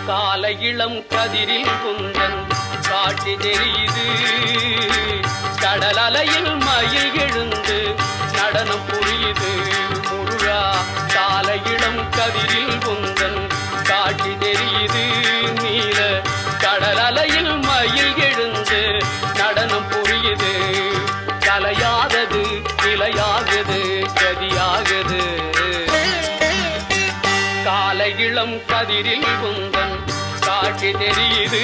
காலை இளம் கதிரில் குந்தன் காட்சி தெரியுது. கடல் அலையில் மயில் எழுந்து நடனம் புரியுது. முருகா காலை இளம் கதிரில் குந்தன் காட்சி தெரியுது. நீல கடல் அலையில் மயில் எழுந்து நடனம் புரியுது. கலையாதது நிலையாகுது கதியாகுது. காலை இளம் கதிரில் குந்தன் காட்சி தெரியுது.